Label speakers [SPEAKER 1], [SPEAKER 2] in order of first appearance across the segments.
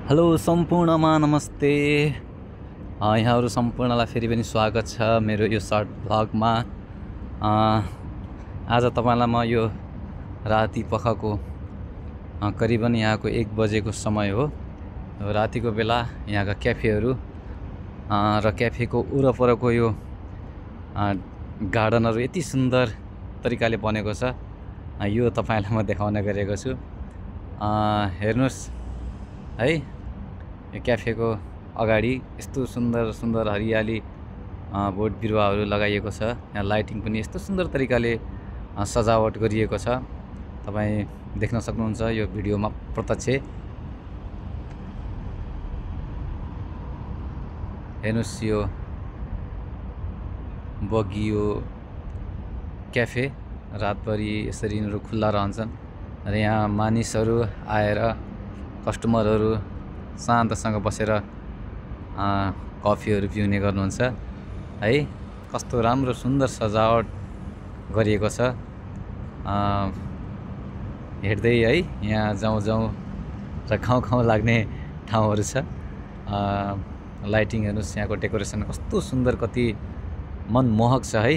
[SPEAKER 1] Hello सम्पूर्णमा नमस्ते। यहाँहरू सम्पूर्णलाई फेरि पनि स्वागत छ मेरो यो सर्ट भ्लगमा। आज तपाईलाई म यो राति पखको करिबन यहाँको 1 बजेको समय हो। रातिको बेला यहाँका क्याफेहरू र क्याफेको वरपरको यो गार्डनहरू यति सुन्दर तरिकाले बनेको छ, यो तपाईलाई म देखाउन गएको छु। हेर्नुस् है, यो क्याफेको अगाडि यस्तो सुन्दर सुन्दर हरियाली बोट बिरुवाहरू लगाइएको छ। यहाँ लाइटिङ पनि यस्तो सुन्दर तरिकाले सजावट गरिएको छ, तपाईँ देख्न सक्नुहुन्छ यो भिडियोमा प्रत्यक्ष। हेर्नुस् यो बगियो क्याफे रातभरि यसरी यिनीहरू खुल्ला रहन्छन् र यहाँ मानिसहरू आएर कस्टमरहरू शान्तसँग बसेर कफीहरू पिउने गर्नुहुन्छ है। कस्तो राम्रो सुन्दर सजावट गरिएको छ। हेर्दै है, यहाँ जाउँ जाउँ र खाउँ खाउँ लाग्ने ठाउँहरू छ। लाइटिङ हेर्नुहोस्, यहाँको डेकोरेसन कस्तो सुन्दर, कति मनमोहक छ है।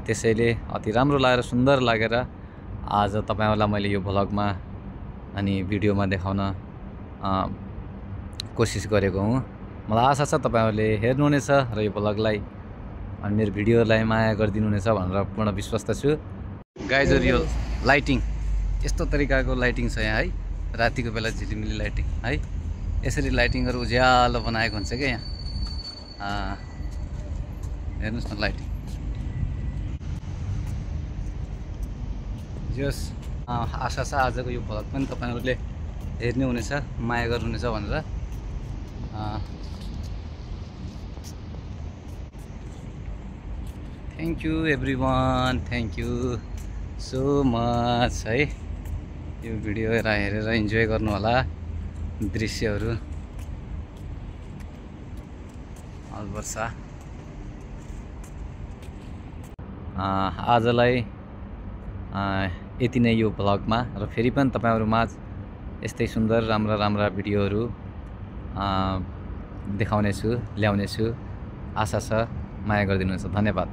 [SPEAKER 1] त्यसैले अति राम्रो लागेर सुन्दर लागेर आज तपाईहरुलाई मैले यो भ्लगमा अनि भिडियोमा देखाउन कोसिस गरेको हुँ। मलाई आशा छ तपाईहरुले हेर्नुहुनेछ र यो भ्लगलाई अनि मेरो भिडियोलाई माया गरिदिनुहुनेछ भनेर पूर्ण विश्वस्त छु। गाइजहरु, यो लाइटिङ यस्तो तरिकाको लाइटिङ छ यहाँ है, रातिको बेला झिलिमिली लाइटिङ है। यसरी लाइटिङहरु उज्यालो बनाएको हुन्छ के यहाँ। हेर्नुस् न लाइटिङ। जस आशा छ आजको यो भ्लग पनि तपाईहरुले हेर्नु हुनेछ, माया गर्नुहुनेछ भनेर। Thank you everyone, thank you so much है। यो भिडियो हेरेर इन्जोय गर्नु होला दृश्यहरू। अलबर्सा आजलाई यति नै यो भ्लगमा, र फेरि पनि तपाईहरुमाझ यस्तै सुन्दर राम्रा भिडियोहरू देखाउने छु, ल्याउने छु। आशा छ माया गरिदिनुहुन्छ। धन्यवाद।